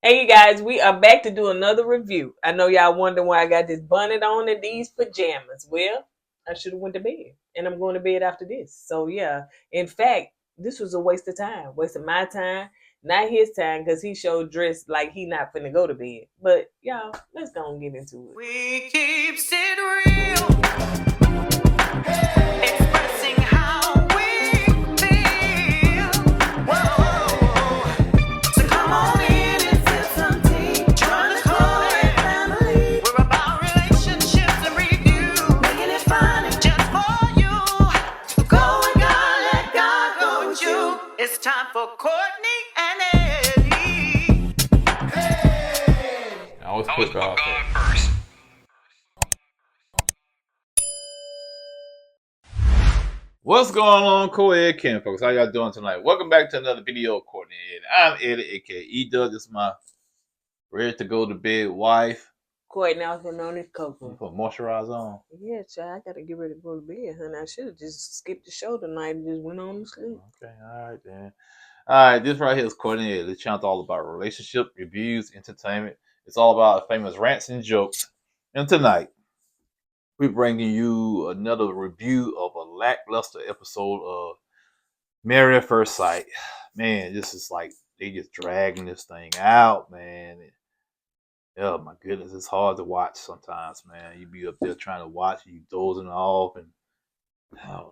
Hey, you guys, we are back to do another review. I know y'all wondering why I got this bonnet on and these pajamas. Well, I should have went to bed, and I'm going to bed after this. So yeah, in fact, this was a waste of time, waste of my time, not his time, because he showed dressed like he not finna go to bed. But y'all, let's go and get into it. We keep it real, expressing how we feel. Whoa. So come on in and sip some tea. Join the Kourtney family. We're about relationships and review, making it fun just for you. Go with God, let God go with you. It's time for Kourtney and Eddie. I always put God first. What's going on, co-ed Ken folks? How y'all doing tonight? Welcome back to another video of Kourtney Eddie. I'm Eddie, aka E12. This is my ready to go to bed wife. Kourtney Austin on his cocoa. You put moisturizer on. Yeah, child, I gotta get ready to go to bed, honey. I should have just skipped the show tonight and just went on to sleep. Okay, all right then. All right, this right here is Kourtney Eddie. The channel's all about relationship, reviews, entertainment. It's all about famous rants and jokes. And tonight, we're bringing you another review of a lackluster episode of Married at First Sight. Man, this is like they just dragging this thing out, man. Oh my goodness, it's hard to watch sometimes, man. You be up there trying to watch, you dozing off, and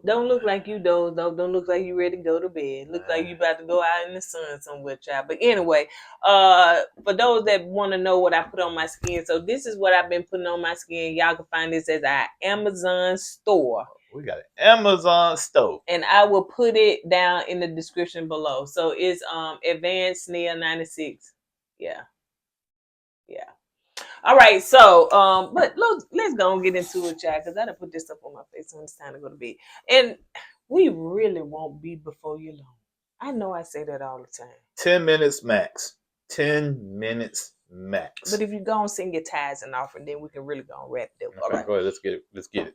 Don't look like you doze though. Don't look like you ready to go to bed. Look like you about to go out in the sun somewhere, child. But anyway, for those that want to know what I put on my skin, so this is what I've been putting on my skin. Y'all can find this at our Amazon store. We got an Amazon store, and I will put it down in the description below. So it's Advanced Snail 96. Yeah. All right, so but let's go and get into it, y'all, because I done put this up on my face when it's time to go to bed. And we really won't be before you long. I know I say that all the time. 10 minutes max. 10 minutes max. But if you go and sing your tithes and offering, then we can really go and wrap it up. Okay, all right. go ahead, let's get it. Let's get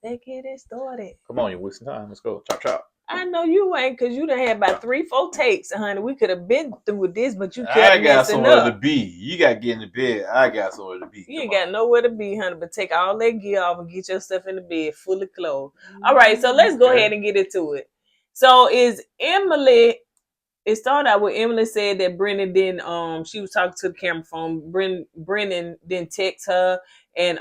it started. Come on, you're wasting time. Let's go. Chop chop. I know you ain't, because you done had about 3-4 takes, honey. We could have been through with this, but you kept I got messing somewhere up. to be. You got to get in the bed. I got somewhere to be. You ain't got nowhere to be, honey, but take all that gear off and get yourself in the bed fully clothed. All right, so let's go ahead and get into it. So is Emily, it started out with Emily said that Brennan didn't, she was talking to the camera phone. Brennan didn't text her. And,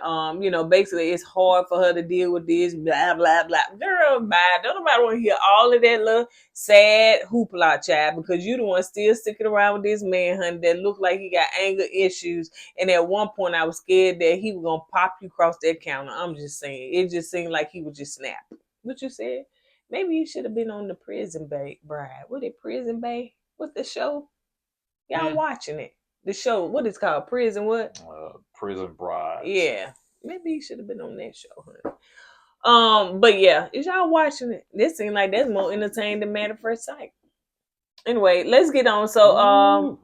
basically it's hard for her to deal with this, blah, blah, blah. Girl, bye. Don't nobody want to hear all of that little sad hoopla, child, because you the one still sticking around with this man, honey, that looked like he got anger issues. And at one point I was scared that he was going to pop you across that counter. I'm just saying. It just seemed like he would just snap. What you said? Maybe you should have been on the Prison Bride. What is Prison Bay? What's the show? Y'all watching it? The show, what is it called? Prison what? Prison Bride. Yeah. Maybe you should have been on that show, honey. But yeah, is y'all watching it? This seems like that's more entertaining than Married at First Sight. Anyway, let's get on. So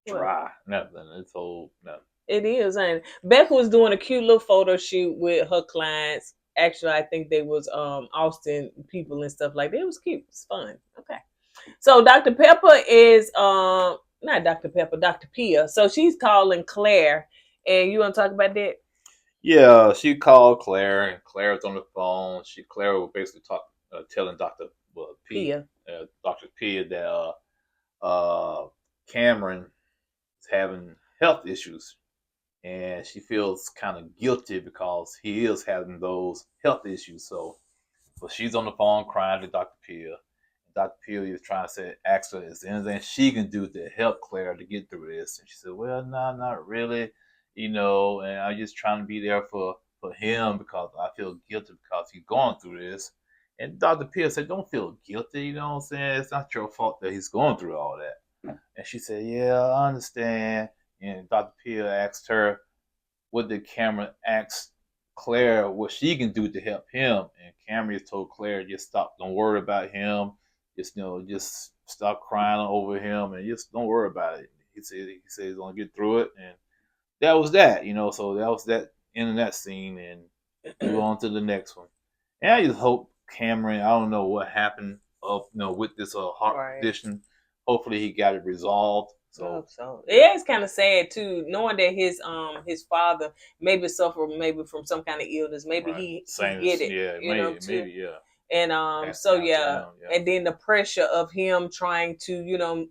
dry. Nothing. It's old. Nothing. It is, ain't it? Becca was doing a cute little photo shoot with her clients. Actually, I think they was Austin people and stuff like that. It was cute. It's fun. Okay. So Dr. Pepper is not Dr. Pepper, Dr. Pia. So she's calling Claire. And you want to talk about that? Yeah, she called Claire, and Claire was on the phone. Claire was basically telling Dr. Pia, Dr. Pia that Cameron is having health issues, and she feels kind of guilty because he is having those health issues. So she's on the phone crying to Dr. Pia. Dr. Pia is trying to ask her, is there anything she can do to help Claire to get through this? And she said, well, no, not really. And I'm just trying to be there for him because I feel guilty because he's going through this. And Dr. Pia said, don't feel guilty, you know what I'm saying? It's not your fault that he's going through all that. And she said, yeah, I understand. And Dr. Pia asked her, what did Cameron ask Claire what she can do to help him? And Cameron just told Claire, just stop, don't worry about him. Just stop crying over him and just don't worry about it. He said he's gonna get through it, and that was that. So that was that in that scene, and move on to the next one. And I just hope Cameron, I don't know what happened with this heart condition. Hopefully he got it resolved So yeah, it's kind of sad too, knowing that his father maybe suffered maybe from some kind of illness. Maybe he get it, yeah, you know, too. maybe, yeah. And Passed so down to yeah, him, yeah. and then the pressure of him trying to, you know,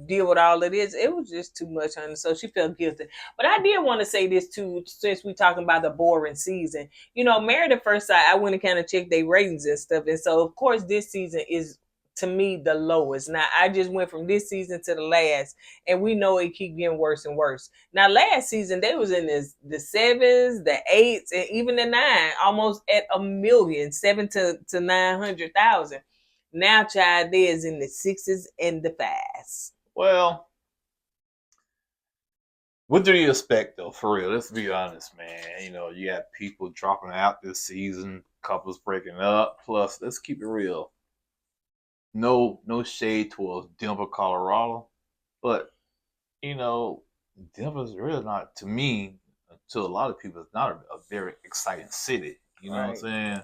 deal with all of this, it was just too much, honey. So she felt guilty. But I did want to say this too, since we talking about the boring season. You know, Married at First Sight, I went and kind of checked their ratings and stuff, and so of course this season is, to me, the lowest. Now I just went from this season to the last, and we know it keep getting worse and worse. Now last season they was in the sevens, the eights, and even the nine, almost at 1,000,000, 7 to 900,000. Now, child, they is in the sixes and the fives. Well, what do you expect though? For real, let's be honest, man. You know, you got people dropping out this season, couples breaking up. Plus, let's keep it real. No shade towards Denver, Colorado, but you know, Denver's really not, to me, to a lot of people, it's not a very exciting city. You know what I'm Right. saying?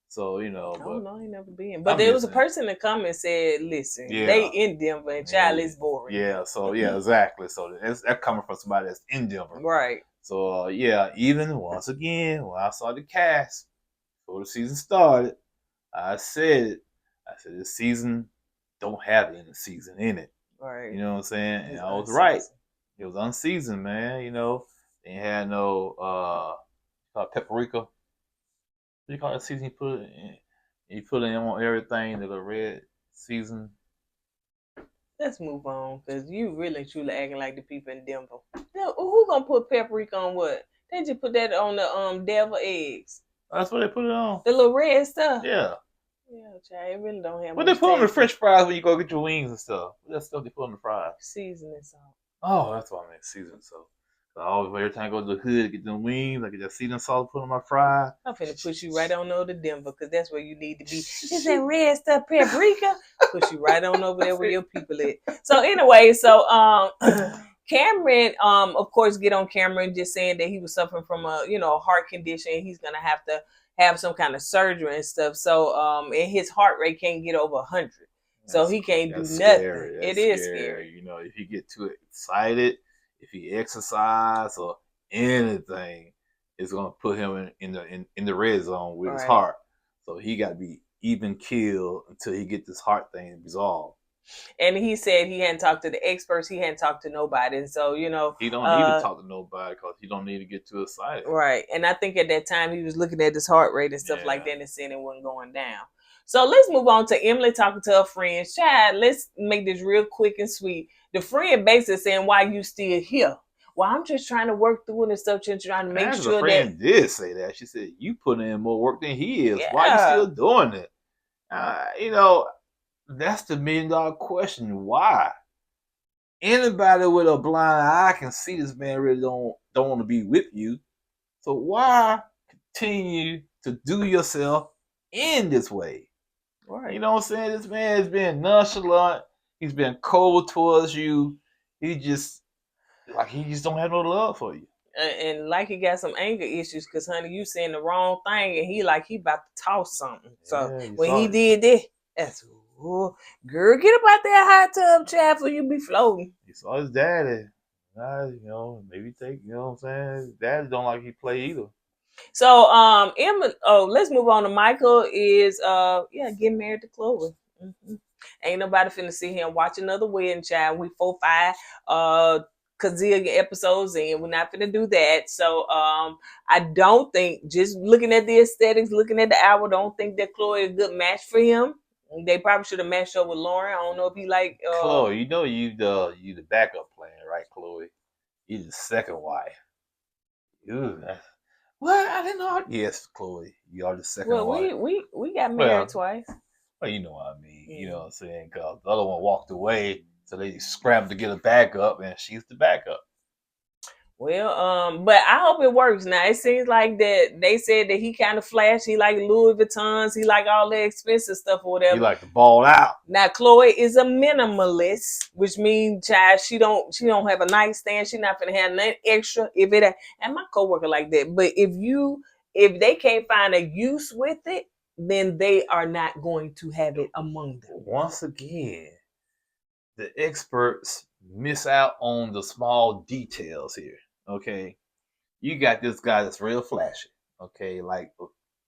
So, you know, I but don't know, I ain't never been. But I'm there was just a saying. person that come and said, listen, Yeah. they in Denver and child is boring. Yeah, so yeah, exactly. So that's coming from somebody that's in Denver. Right. So yeah, even once again, when I saw the cast before the season started, I said this season don't have any season in it. Right. You know what I'm saying? And It's I was unseasoned. right. It was unseasoned, man. You know, they had no paprika. What do you call that season you put in? You put it in on everything, the red season. Let's move on, because you really truly acting like the people in Denver. Now, who gonna put paprika on what? They just put that on the devil eggs. That's what they put it on. The little red stuff. Yeah. Yeah, child, it really don't have What much they put on the taste. French fries when you go get your wings and stuff? What that stuff they put on the fries? Seasoning salt. Oh, that's what I meant, seasoning salt. So I always, every time I go to the hood to get them wings, I get that seasoning salt put on my fry. I'm finna push you right on over to Denver, because that's where you need to be. Is that red stuff paprika? Push you right on over there where your people at. So anyway, Cameron, of course, get on camera and just saying that he was suffering from a heart condition. He's gonna have to have some kind of surgery and stuff. So and his heart rate can't get over 100. So he can't do nothing. Scary. It is scary. You know, if he get too excited, if he exercise or anything, it's gonna put him in the red zone with his heart. So he got to be even killed until he get this heart thing resolved. And he said he hadn't talked to the experts. He hadn't talked to nobody. And so, he don't need to talk to nobody, because he don't need to get too excited. Right. And I think at that time he was looking at his heart rate and stuff like that and saying it wasn't going down. So let's move on to Emily talking to her friends. Chad, let's make this real quick and sweet. The friend basically saying, why you still here? Well, I'm just trying to work through it and stuff, trying to make sure the friend did say that. She said, you put in more work than he is. Why are you still doing it? You know, that's the $1 million question. Why? Anybody with a blind eye can see this man really don't want to be with you. So why continue to do yourself in this way? Right. You know what I'm saying? This man has been nonchalant. He's been cold towards you. He just don't have no love for you. And like he got some anger issues, because honey, you saying the wrong thing, and he about to toss something. So when he did that, that's girl, get up out that hot tub, child, for you be floating. He saw his daddy. You know, maybe take, you know what I'm saying? His daddy don't like he play either. So Emma, let's move on to Michael is getting married to Chloe. Mm-hmm. Ain't nobody finna sit here and watch another wedding, child. We 4-5 gazillion episodes in. We're not gonna do that. So I don't think, just looking at the aesthetics, looking at the hour, don't think that Chloe is a good match for him. They probably should have matched up with Lauren. I don't know if he like Chloe. You know you the backup plan, right, Chloe? You the second wife. Well, I didn't know. Yes, Chloe, you are the second wife. We got married twice. Well, you know what I mean. You know what I'm saying? Because the other one walked away, so they scrambled to get a backup, and she's the backup. Well, but I hope it works. Now it seems like that they said that he kind of flashed. He like Louis Vuittons. He like all the expensive stuff or whatever. He like to ball out. Now Chloe is a minimalist, which means, child, she don't have a nightstand. She not gonna have nothing extra. And my coworker like that. But if they can't find a use with it, then they are not going to have it among them. Once again, the experts miss out on the small details here. Okay, you got this guy that's real flashy. Okay, like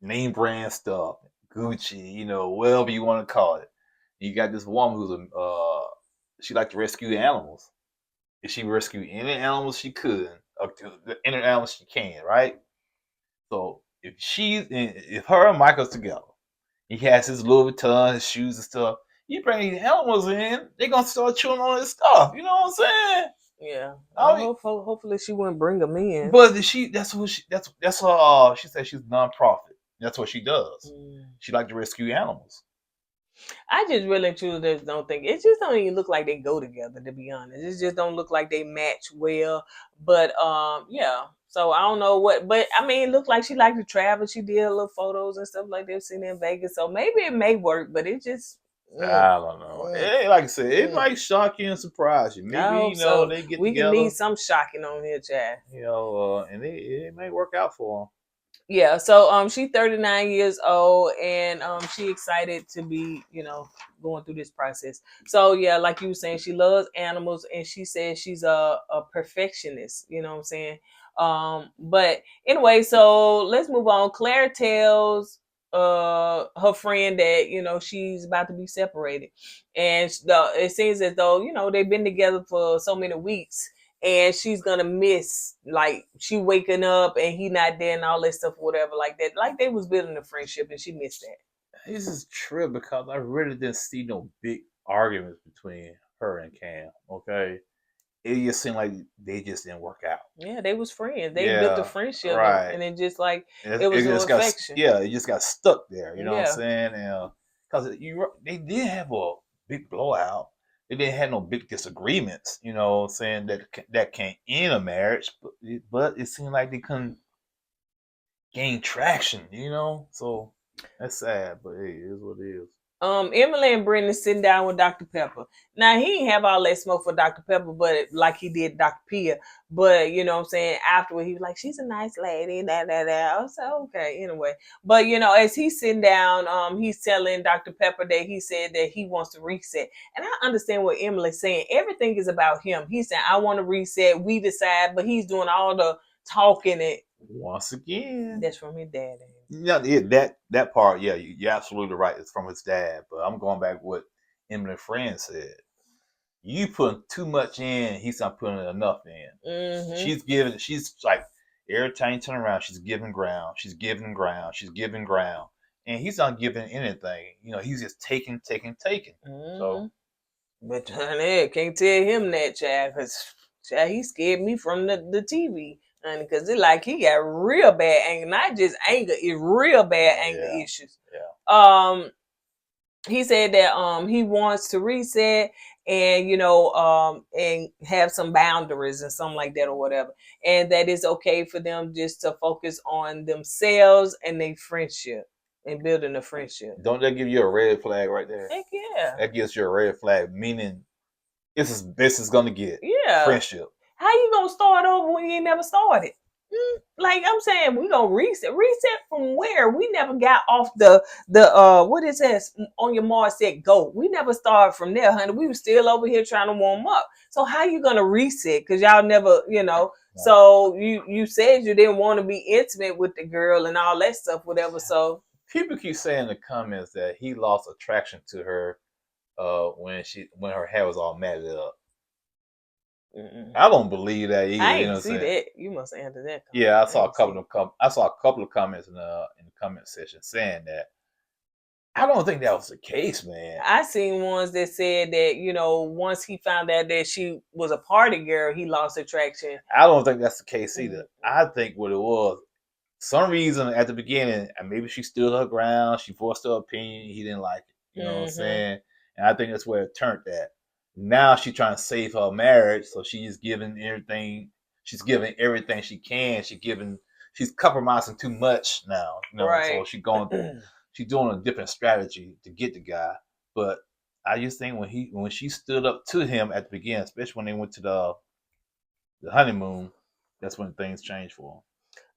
name brand stuff, Gucci, whatever you want to call it. You got this woman who's she like to rescue animals. If she rescued any animals she could, up to any animals she can, right? So if her and Michael's together, he has his Louis Vuitton, his shoes and stuff. You bring these animals in, they're gonna start chewing on his stuff. You know what I'm saying? Yeah. I mean, Hopefully she wouldn't bring them in. but that's her. She said she's nonprofit. That's what she does. She like to rescue animals. I just really and truly just don't think it just don't even look like they go together, to be honest. It just don't look like they match well. But yeah. So I don't know but I mean, it looked like she liked to travel. She did little photos and stuff like that seen in Vegas. So maybe it may work, but it just I don't know. Like I said, it might shock you and surprise you. Maybe so. They get We together. can need some shocking on here, Chad. And it may work out for them. Yeah, so she's 39 years old and she excited to be, going through this process. So yeah, like you were saying, she loves animals and she says she's a perfectionist, you know what I'm saying? But anyway, so let's move on. Claire tells her friend that, she's about to be separated. And it seems as though, they've been together for so many weeks. And she's gonna miss, like, she waking up and he not there and all that stuff, whatever, like that. Like they was building a friendship and she missed that. This is true because I really didn't see no big arguments between her and Cam. Okay, it just seemed like they just didn't work out. Yeah, they was friends. They built a friendship, right? And it just like it was no affection. It just got stuck there. You know what I'm saying? And because they did have a big blowout. They didn't have no big disagreements, saying that can't end a marriage, but it seemed like they couldn't gain traction, So that's sad, but hey, it is what it is. Emily and Brennan sitting down with Dr. Pepper. Now he didn't have all that smoke for Dr. Pepper, but like he did Dr. Pia. But you know what I'm saying, afterward he was like, she's a nice lady, that. I was like, okay, anyway. But as he's sitting down, he's telling Dr. Pepper that he said that he wants to reset. And I understand what Emily's saying. Everything is about him. He's saying, I want to reset, we decide, but he's doing all the talking it. Once again, that's from his dad. Yeah, that part, yeah, you're absolutely right. It's from his dad. But I'm going back to what Emily Friend said. You put too much in, he's not putting enough in. Mm-hmm. She's like, every time you turn around, she's giving ground, and he's not giving anything. He's just taking. Mm-hmm. So, but honey, can't tell him that, child, because he scared me from the TV. Because it like he got real bad anger, not just anger, it's real bad anger issues. Yeah. He said that he wants to reset and and have some boundaries and something like that or whatever, and that it's okay for them just to focus on themselves and their friendship and building a friendship. Don't that give you a red flag right there? Heck yeah, that gives you a red flag, meaning this is gonna get friendship. How you gonna start over when you ain't never started? Like I'm saying, we gonna reset from where? We never got off the what is that on your Mars set go? We never started from there, honey. We were still over here trying to warm up. So how you gonna reset? Because y'all never, So you said you didn't want to be intimate with the girl and all that stuff, whatever. So people keep saying in the comments that he lost attraction to her when her hair was all matted up. I don't believe that either. I didn't see that. You must answer that. Yeah, I saw a couple of comments in the comment section saying that. I don't think that was the case, man. I seen ones that said that once he found out that she was a party girl, he lost attraction. I don't think that's the case either. I think what it was, some reason at the beginning, and maybe she stood her ground, she voiced her opinion, he didn't like it. You know what I'm saying? And I think that's where it turned at. Now she's trying to save her marriage, so she's giving everything. She's giving everything she can. She's compromising too much now. Right. So she's doing a different strategy to get the guy. But I just think when she stood up to him at the beginning, especially when they went to the honeymoon, that's when things changed for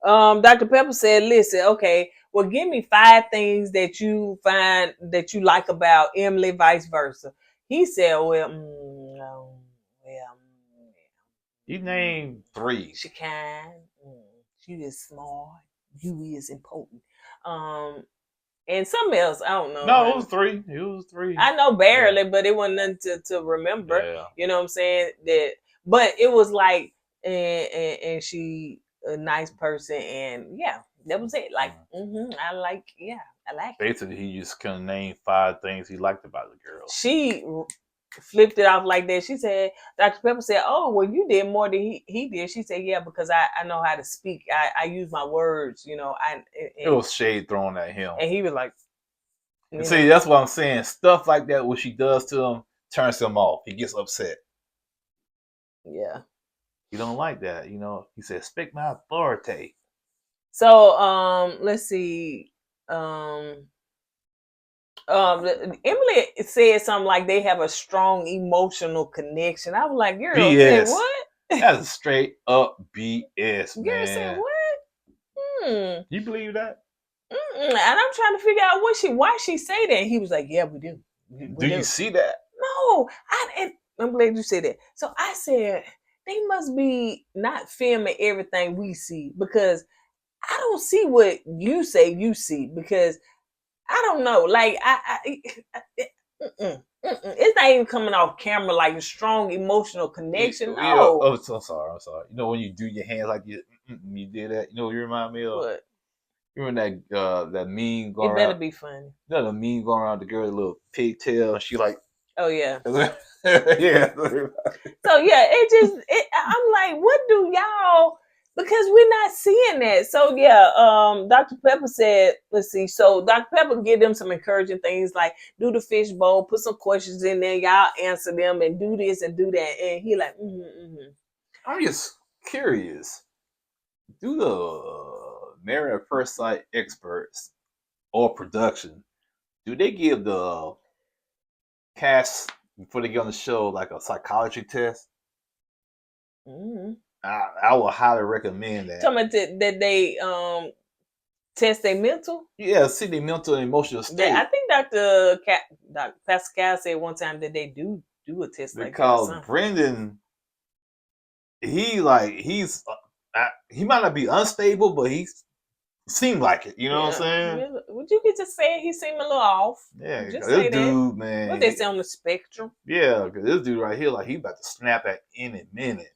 him. Dr. Pepper said, listen, okay, well, give me 5 things that you find that you like about Emily, vice versa. He said, well, You named 3. She kind. She is smart. You is important. And something else, I don't know. No, it was 3. It was 3. I know barely, but it wasn't nothing to remember. Yeah. You know what I'm saying? That, but it was like, and she a nice person, and yeah, that was it. Like, I like it. Basically, he just couldn't name 5 things he liked about the girl. She flipped it off like that. She said, Dr. Pepper said, "Oh, well, you did more than he did." She said, "Yeah, because I know how to speak. I use my words. You know." It was shade thrown at him, and he was like, "See, that's what I'm saying. Stuff like that, what she does to him, turns him off. He gets upset. Yeah, he don't like that. You know." He said, "Speak my authority." So, let's see. Emily said something like they have a strong emotional connection. I was like, "Girl, say what?" That's straight up BS, man. Girl said what? You believe that? And I'm trying to figure out why she say that. He was like, "Yeah, we do." Do you see that? No, I'm glad you said that. So I said they must be not filming everything we see, because I don't see what you say you see, because I don't know. Like it's not even coming off camera like a strong emotional connection. No. Oh, so sorry. I'm sorry. You know when you do your hands like you did that. You know what you remind me of? What? You remember that meme going around? It better be funny. You know the meme going around the girl with a little pigtail. She like. Oh yeah. Yeah. So yeah, I'm like, what do y'all? Because we're not seeing that. So yeah, Dr. Pepper said, let's see. So Dr. Pepper give them some encouraging things like do the fishbowl, put some questions in there, y'all answer them, and do this and do that. And he like, I'm just curious. Do the Married at First Sight experts or production, do they give the cast before they get on the show like a psychology test? I would highly recommend that. Talking about that they test their mental? Yeah, see their mental and emotional state. I think Dr. Pascal said one time that they do a test like that. Because Brennan, he might not be unstable, but he seemed like it. You know what I'm saying? Would you get to say he seemed a little off? Yeah, just this dude, man. What they say on the spectrum? Yeah, because this dude right here, like he about to snap at any minute.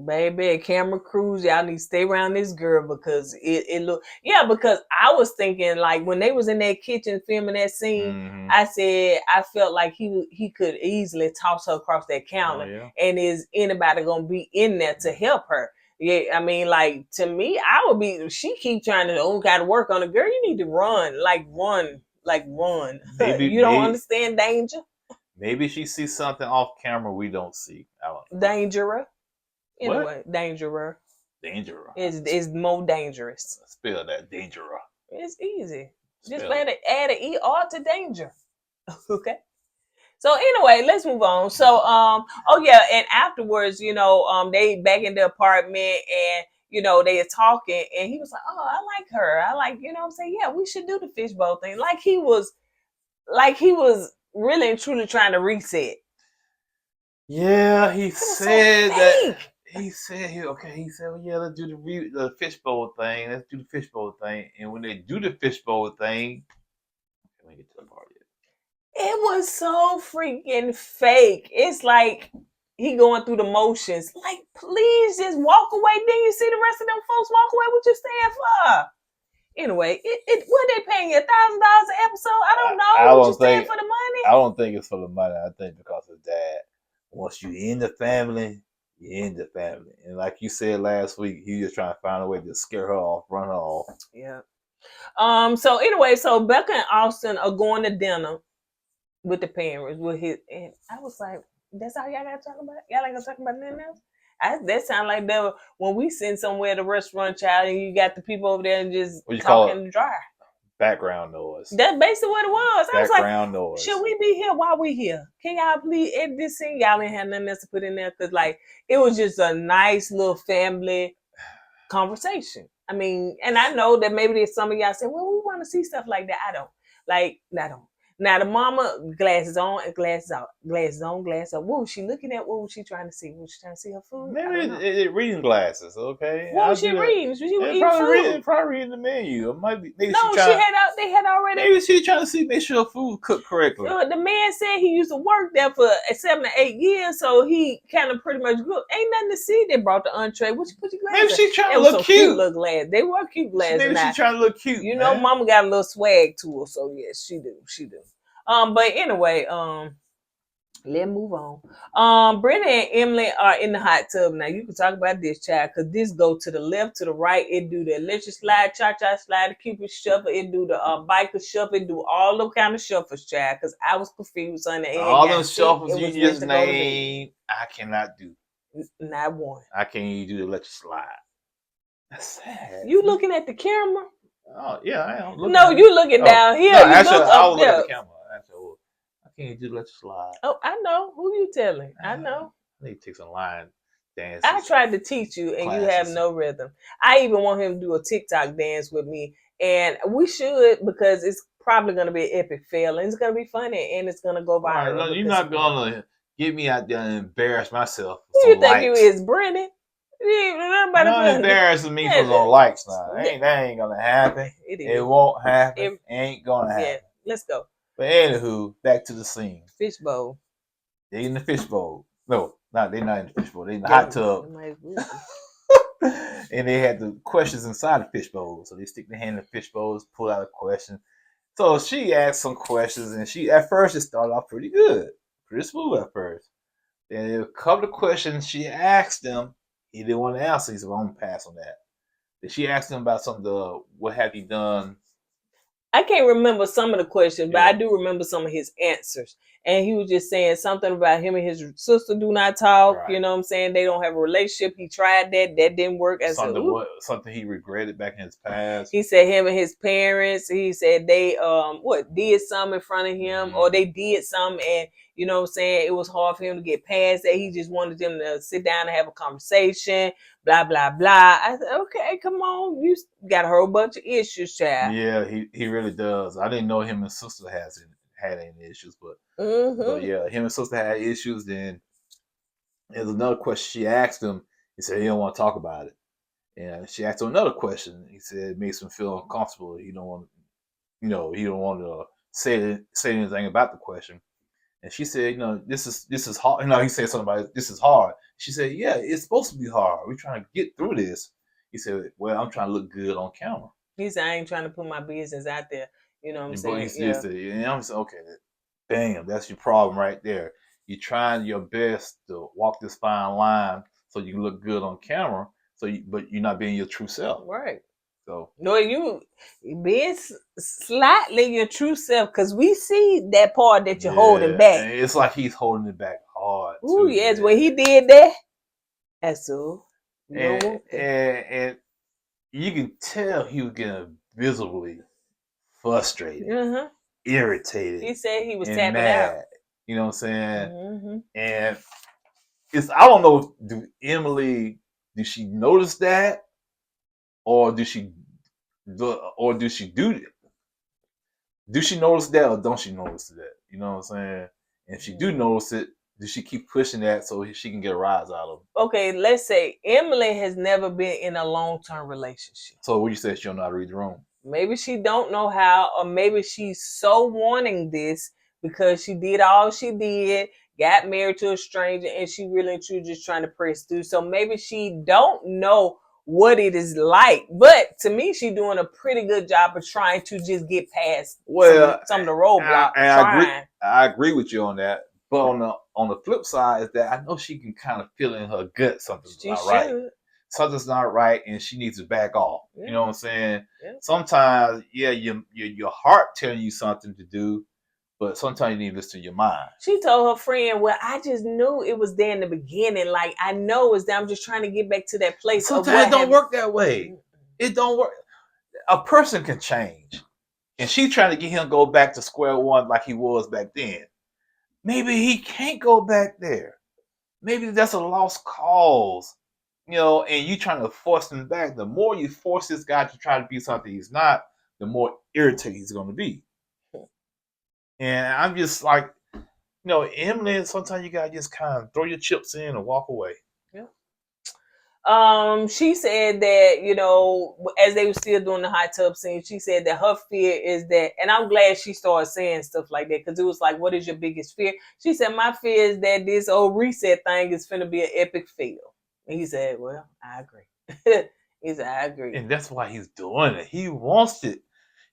Baby, camera crews, y'all need to stay around this girl, because it look, because I was thinking like when they was in that kitchen filming that scene, I said I felt like he could easily toss her across that counter, and is anybody gonna be in there to help her? Yeah, I mean, like to me, I would be. She keep trying to gotta work on it, girl. You need to run. Maybe, you don't understand danger. Maybe she sees something off camera we don't see. I don't know. Dangerous. Anyway, dangerous. Dangerous. Is more dangerous. Spell that, dangerous. It's easy. Just add an ER to danger. Okay. So anyway, let's move on. So and afterwards, they back in the apartment, and they are talking, and he was like, "Oh, I like her. I like, I'm saying, yeah, we should do the fishbowl thing." Like he was really and truly trying to reset. Yeah, he said that. He said, well, yeah, let's do the fishbowl thing. Let's do the fishbowl thing. And when they do the fishbowl thing, let me get to the part yet. It was so freaking fake. It's like he going through the motions. Like, please just walk away. Then you see the rest of them folks walk away. What you staying for? Anyway, what they paying you $1,000 an episode? I don't know. What you staying for the money? I don't think it's for the money. I think because of that. Once you in the family, you're in the family. And like you said last week, he just trying to find a way to scare her off, run her off. Yeah. So anyway, Becca and Austin are going to dinner with the parents and I was like, that's all y'all gotta talk about? Y'all ain't gonna talk about nothing else? That sound like that when we send somewhere at a restaurant, child, and you got the people over there and just talking dry. Background noise. That's basically what it was. I was like, noise. Should we be here while we here? Can y'all please edit this scene? Y'all ain't had nothing else to put in there, because like it was just a nice little family conversation. I mean, and I know that maybe there's some of y'all say, well, we want to see stuff like that. I don't. Now the mama, glasses on and glasses out, glasses on, glasses out. What was she looking at? What was she trying to see? Was she trying to see her food? I don't know. Maybe reading glasses. Okay, What was I'll she do that. reading? She was eating Probably food. reading the menu. It might be. Maybe No, she trying. they had already. Maybe she trying to see make sure food cooked correctly. The man said he used to work there for 7 to 8 years, so he kind of pretty much good. Ain't nothing to see. They brought the entree. What you put your glasses? Maybe she trying It to was look some cute. Look glasses. They were cute glasses. Maybe she trying to look cute. You know, man. Mama got a little swag to her, so yes, she do. She do. But anyway, let's move on. Brennan and Emily are in the hot tub now. You can talk about this, child, because this go to the left, to the right. It do the electric slide, cha-cha slide, the Cupid shuffle. It do the biker shuffle. It do all the kind of shuffles, child, because I was confused on it. All them shuffles you just named, I cannot do. Not one. I can't even do the electric slide. That's sad. You looking at the camera? Oh yeah, I am. No, you looking down here. No, you actually, look I up was there. looking at the camera. Actually, I can't do the electric slide. Oh, I know. Who you telling? I know. I need to take some line dances. I tried to teach you, and you have no rhythm. I even want him to do a TikTok dance with me, and we should, because it's probably going to be an epic fail, and it's going to be funny, and it's going to go viral. No, you're not going to get me out there and embarrass myself. Who you think you is, Brennan? Not embarrassing me for some likes now. That ain't going to happen. It won't happen. It ain't going to happen. Yeah, let's go. But anywho, back to the scene. Fishbowl. They in the fishbowl. No, they're not in the fishbowl. They in the hot tub. And they had the questions inside the fishbowl. So they stick their hand in the fishbowls, pull out a question. So she asked some questions, and she at first it started off pretty good. Pretty smooth at first. Then a couple of questions she asked him, he didn't want to answer. He said, well, I'm going to pass on that. Then she asked him about some of the, what have you done? I can't remember some of the questions, but I do remember some of his answers. And he was just saying something about him and his sister do not talk. Right. You know what I'm saying? They don't have a relationship. He tried that. That didn't work. Something he regretted back in his past. He said him and his parents, he said they did something in front of him, or they did something, and you know what I'm saying, it was hard for him to get past that. He just wanted them to sit down and have a conversation, blah, blah, blah. I said, okay, come on. You got a whole bunch of issues, child. Yeah, he really does. I didn't know him and sister had any issues, but yeah, him and sister had issues. Then there's another question she asked him. He said he don't want to talk about it. And she asked him another question. He said it makes him feel uncomfortable. He don't want, he don't want to say anything about the question. And she said, this is hard. He said something about it, this is hard. She said, yeah, it's supposed to be hard. We're trying to get through this. He said, well, I'm trying to look good on camera. He said, I ain't trying to put my business out there. You know what I'm saying? And I'm saying, okay, bam, that's your problem right there. You're trying your best to walk this fine line so you can look good on camera. But you're not being your true self. Right. So no, you being slightly your true self, because we see that part that you're holding back. It's like he's holding it back hard. Oh yes, when he did that, that's all. And you can tell he was getting visibly frustrated, irritated. He said he was tapping mad, out. You know what I'm saying? And I don't know. Did she notice that, or do she do that? Do she notice that, or don't she notice that? You know what I'm saying? And if she do notice it, does she keep pushing that so she can get a rise out of it? Okay, let's say Emily has never been in a long-term relationship. So what you said, she don't know how to read the room? Maybe she don't know how, or maybe she's so wanting this because she did all she did, got married to a stranger, and she really and truly just trying to press through. So maybe she don't know what it is like. But to me, she's doing a pretty good job of trying to just get past some of the roadblocks. I agree with you on that. But on the flip side is that I know she can kind of feel in her gut something's not right. Something's not right, and she needs to back off. Yeah. You know what I'm saying? Yeah. Sometimes, your heart telling you something to do, but sometimes you need to listen to your mind. She told her friend, well, I just knew it was there in the beginning. Like, I know it's that I'm just trying to get back to that place. Sometimes it don't work that way. It don't work. A person can change. And she trying to get him to go back to square one like he was back then. Maybe he can't go back there. Maybe that's a lost cause. And you trying to force him back. The more you force this guy to try to be something he's not, the more irritated he's going to be. And I'm just like, Emily, sometimes you gotta just kind of throw your chips in and walk away. Yeah. She said that, as they were still doing the hot tub scene, she said that her fear is that, and I'm glad she started saying stuff like that, because it was like, what is your biggest fear? She said, my fear is that this old reset thing is finna be an epic fail. And he said, well, I agree. He said, I agree. And that's why he's doing it. He wants it.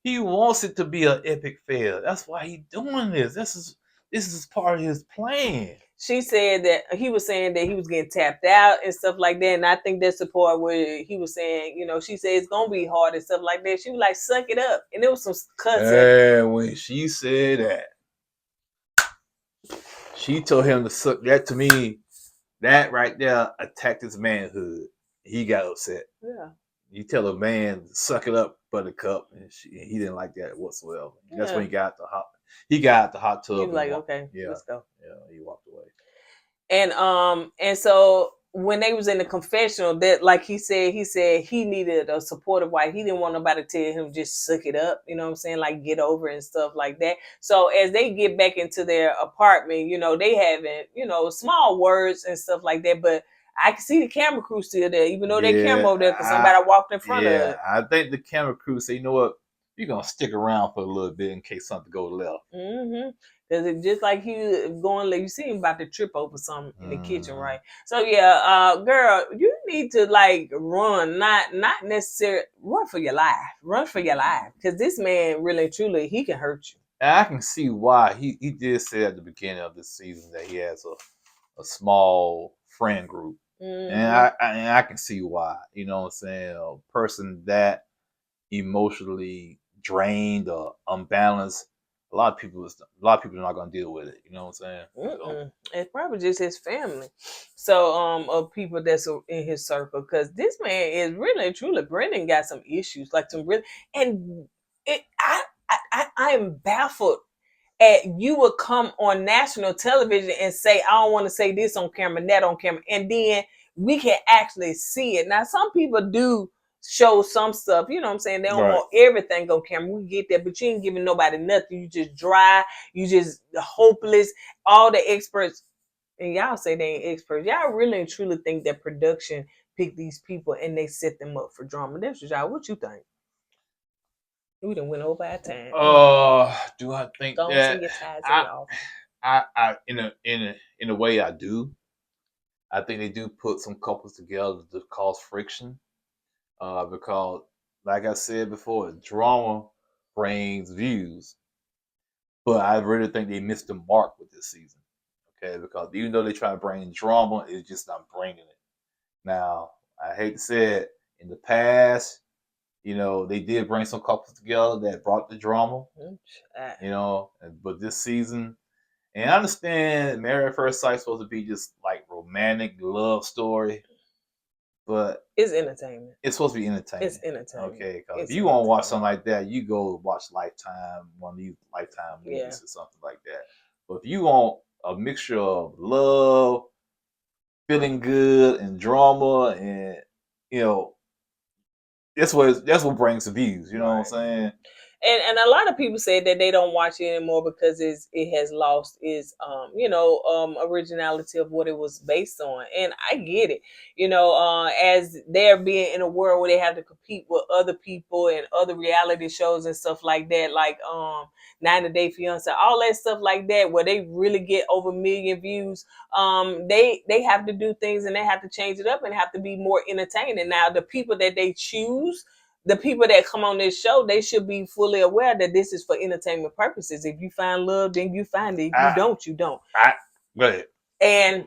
He wants it to be an epic fail. That's why he's doing this. This is part of his plan. She said that he was saying that he was getting tapped out and stuff like that. And I think that's the part where he was saying, she said it's going to be hard and stuff like that. She was like, suck it up. And there was some cussing. And when she said that, she told him to suck that. To me, that right there attacked his manhood. He got upset. Yeah. You tell a man to suck it up, buttercup, and he didn't like that whatsoever. Yeah. That's when he got the hot. He got out the hot tub. He was like, okay, let's go. Yeah, he walked away. And so when they was in the confessional, that like he said he needed a supportive wife. He didn't want nobody to tell him just suck it up, you know what I'm saying, like get over it and stuff like that. So as they get back into their apartment, they having small words and stuff like that, but I can see the camera crew still there, even though they camera over there because somebody walked in front of it. I think the camera crew say, you know what, you're gonna stick around for a little bit in case something goes left. Mm-hmm. Because it's just like he going, like you see him about to trip over something in the kitchen, right? So yeah, girl, you need to like run, not necessarily run for your life. Run for your life, because this man really truly he can hurt you. And I can see why he did say at the beginning of this season that he has a small friend group, and I can see why. You know what I'm saying? A person that emotionally drained or unbalanced. A lot of people are not gonna deal with it. You know what I'm saying? So. It's probably just his family. So of people that's in his circle, because this man is really truly Brennan got some issues, like some really, and I am baffled at you would come on national television and say, I don't want to say this on camera, that on camera, and then we can actually see it. Now some people do show some stuff, you know what I'm saying? They don't want everything on camera. We get that, but you ain't giving nobody nothing. You just dry, you just hopeless. All the experts, and y'all say they ain't experts. Y'all really and truly think that production pick these people and they set them up for drama. That's just y'all. What you think? We done went over our time. Do I think Don't that? I in a way I do. I think they do put some couples together to cause friction. Because, like I said before, drama brings views. But I really think they missed the mark with this season. Okay, because even though they try to bring drama, it's just not bringing it. Now, I hate to say it, in the past, they did bring some couples together that brought the drama. But this season, and I understand Married at First Sight is supposed to be just like romantic love story. But it's entertainment. It's supposed to be entertainment. It's entertainment. Okay, because if you want to watch something like that, you go watch Lifetime, one of these Lifetime movies or something like that. But if you want a mixture of love, feeling good, and drama, and that's what brings the views. You know what I'm saying? And a lot of people say that they don't watch it anymore because it has lost its originality of what it was based on. And I get it, as they're being in a world where they have to compete with other people and other reality shows and stuff like that, like 90 Day Fiance, all that stuff like that, where they really get over 1 million views. They have to do things and they have to change it up and have to be more entertaining. Now the people that they choose, the people that come on this show, they should be fully aware that this is for entertainment purposes. If you find love, then you find it. If you don't, you don't. Go ahead. And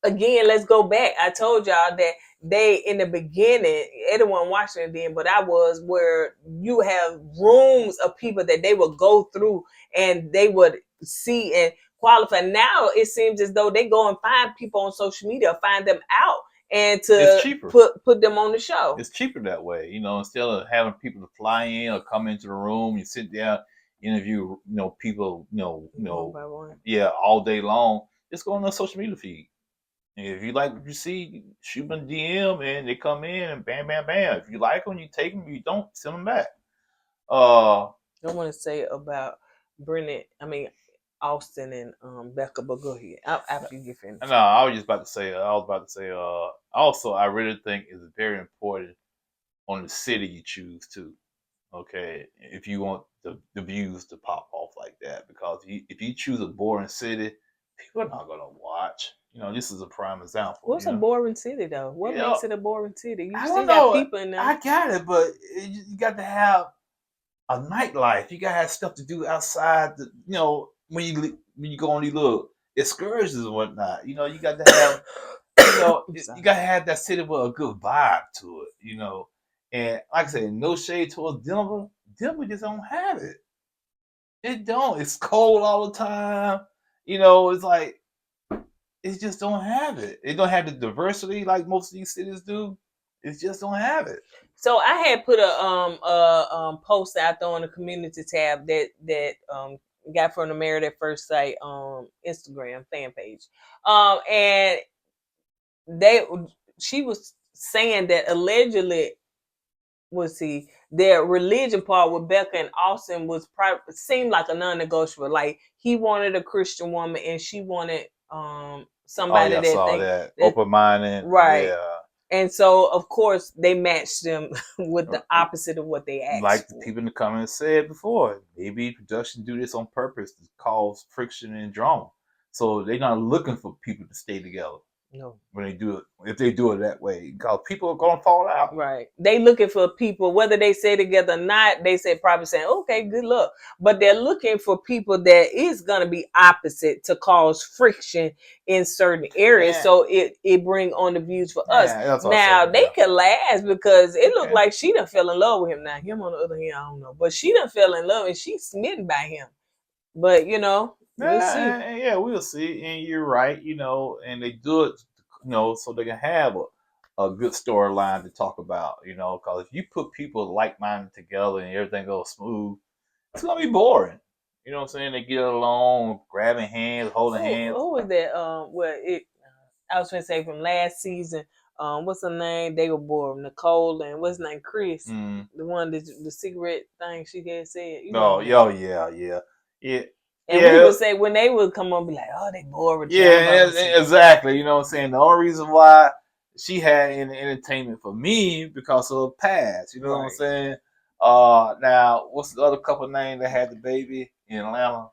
again, let's go back. I told y'all that they, in the beginning, everyone watching it then, but I was, where you have rooms of people that they would go through and they would see and qualify. Now it seems as though they go and find people on social media, find them out, and to put them on the show. It's cheaper that way, instead of having people to fly in or come into the room, you sit there, interview, people, all day long. Just go on the social media feed. And if you like what you see, shoot them a DM and they come in and bam, bam, bam. If you like them, you take them. If you don't, send them back. I want to say about Brennan, Austin and Becca, but go ahead. After you get finished. No, I was about to say, also, I really think it's very important on the city you choose too. Okay, if you want the views to pop off like that, because if you choose a boring city, people are not gonna watch. This is a prime example. What's a boring city though? What makes it a boring city? You I still don't got know. people in there. I got it, but you got to have a nightlife. You gotta have stuff to do outside. When you go on these little excursions and whatnot. You got to have. You gotta have that city with a good vibe to it. And like I said, no shade towards Denver. Denver just don't have it. It don't. It's cold all the time. It's like it just don't have it. It don't have the diversity like most of these cities do. It just don't have it. So I had put a post out there on the community tab that got from the Married at First Sight Instagram fan page, and she was saying that allegedly, their religion part with Becca and Austin seemed like a non-negotiable. Like he wanted a Christian woman and she wanted somebody that open-minded, right? Yeah. And so, of course, they matched them with the opposite of what they asked. Like the people in the comments said before, maybe production do this on purpose to cause friction and drama. So they're not looking for people to stay together. No. When they do it, if they do it that way, because people are gonna fall out. Right. They looking for people, whether they stay together or not, they probably saying, okay, good luck. But they're looking for people that is gonna be opposite to cause friction in certain areas. Yeah. So it bring on the views for us. Now they can last because it looked like she done fell in love with him. Now him on the other hand, I don't know. But she done fell in love and she's smitten by him. But we'll see. Yeah, we'll see. And you're right, and they do it, so they can have a good storyline to talk about, because if you put people like-minded together and everything goes smooth, it's going to be boring. You know what I'm saying? They get along, grabbing hands, holding hands. Who was that? I was going to say from last season, what's her name? They were bored. Nicole and what's his name? Chris. Mm. The one, the cigarette thing she had said. Yeah. And we would say when they would come on, be like, "Oh, they bored." Yeah, exactly. You know what I'm saying? The only reason why she had any entertainment for me because of her past. You know what I'm saying? Now what's the other couple name that had the baby in Atlanta?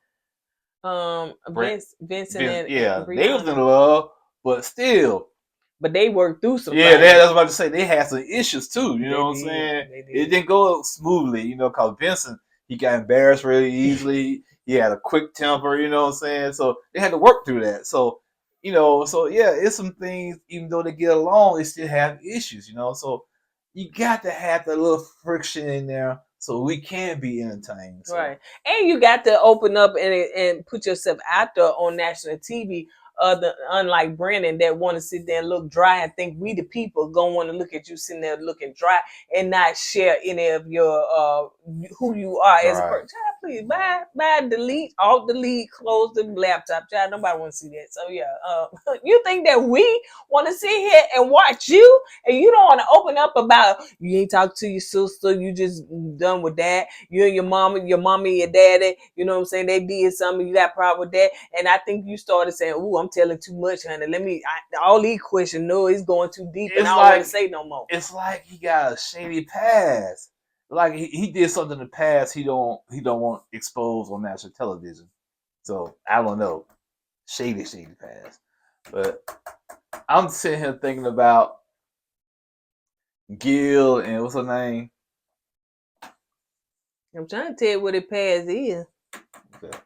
Vincent and Brianna. They was in love, but still. But they worked through some. Yeah, that's what I was about to say. They had some issues too. You know what I'm saying? It didn't go smoothly. Because Vincent, he got embarrassed really easily. He had a quick temper, you know what I'm saying? So they had to work through that. So, it's some things, even though they get along, they still have issues, So you got to have that little friction in there so we can be entertained. So. Right. And you got to open up and put yourself out there on national TV. Unlike Brennan that want to sit there and look dry and think we the people gonna want to look at you sitting there looking dry and not share any of your who you are as a person. Child, please bye, delete, alt delete, close the laptop. Child, nobody want to see that. So yeah, you think that we want to sit here and watch you and you don't want to open up about you ain't talk to your sister, you just done with that. You and your mommy, your daddy, you know what I'm saying? They did something, you got a problem with that. And I think you started saying, "Ooh, I'm telling too much, honey. All these questions, no, it's going too deep, and I don't want to say no more." It's like he got a shady past. Like he did something in the past he don't want exposed on national television. So I don't know. Shady past. But I'm sitting here thinking about Gil and what's her name? I'm trying to tell you what it past is. Okay.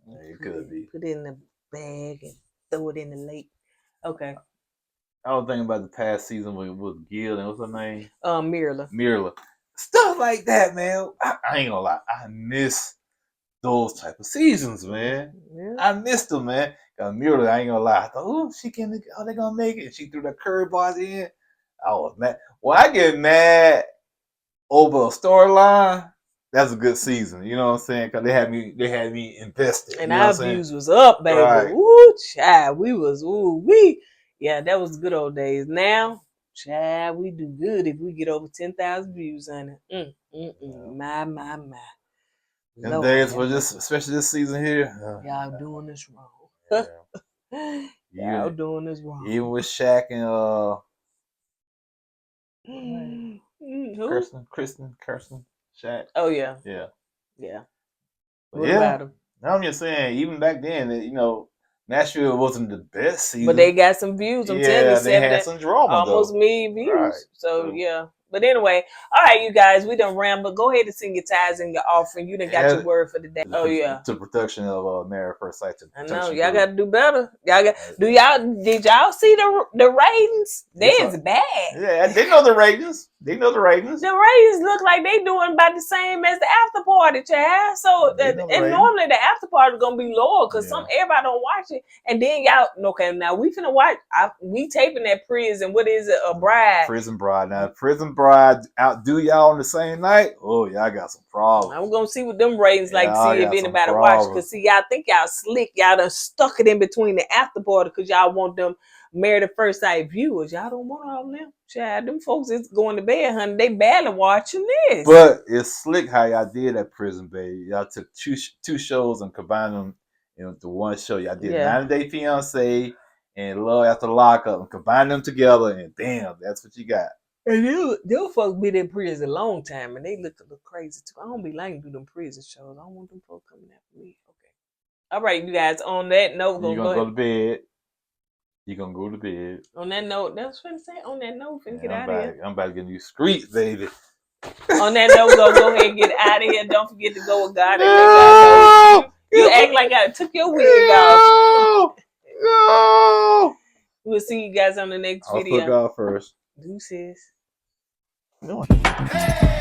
It could be. Put it in the bag and throw it in the lake. Okay. I was thinking about the past season with Gil and what's her name? Mirla. Stuff like that, man. I ain't gonna lie. I miss those type of seasons, man. Yeah. I missed them, man. Mirla, I ain't gonna lie. I thought, they gonna make it? She threw the curveballs in. I was mad. When I get mad over a storyline, that's a good season. You know what I'm saying? Because they had me invested. And our views was up, baby. Right. Ooh, child. We was, yeah, that was good old days. Now, child, we do good if we get over 10,000 views on it. My. Them Lord, days for this, especially this season here. y'all doing this wrong. Yeah. Y'all doing this wrong. Even with Shaq and Who? Kirsten, Shaq. Oh yeah, Yeah. yeah. But What yeah, about him? I'm just saying, even back then, you know, Nashville wasn't the best season. But they got some views. I'm telling Yeah, you, they had some drama almost though. million views. Right. So So- yeah. But anyway, all right, you guys, we done ramble. Go ahead and sing your tithes and your offering. You done got your word for the day. Oh yeah. To production of Married First Sight. I know y'all got to do better. Y'all got. Did y'all see the ratings? It's bad. Yeah, they know the ratings. They know the ratings. The ratings look like they doing about the same as the after party, child. So They know the and ratings. normally the after party gonna be lower because Yeah. everybody don't watch it. And then y'all okay now we finna watch. We taping that prison. What is it? A bride. Prison Bride. Now, Prison Bride outdo y'all on the same night. Oh, y'all got some problems. I'm gonna see what them ratings like. Y'all See if got some anybody watch. problems. Cause see y'all think y'all slick. Y'all done stuck it in between the after party because y'all want them Married at First Sight viewers. Y'all don't want all them. Child, them folks is going to bed, honey. They barely watching this. But it's slick how y'all did that Prison Baby. Y'all took two shows and combined them into one show. Y'all did 90 Day Fiance and Love After Lockup and combined them together, and bam, that's what you got. And them folks been in prison a long time, and they look a little crazy too. I don't be liking to do them prison shows. I don't want them folks coming after me. Okay. All right, you guys. On that note, You're gonna go to bed. You're gonna go to bed. On that note, that's what I'm saying. On that note, finna get I'm out of here. I'm about to get in these streets, baby. On that note, we're gonna go ahead and get out of here. Don't forget to go with God and make God know. You act like I took your wig off. No. We'll see you guys on the next video. I'll put God first. Deuces. No. Hey!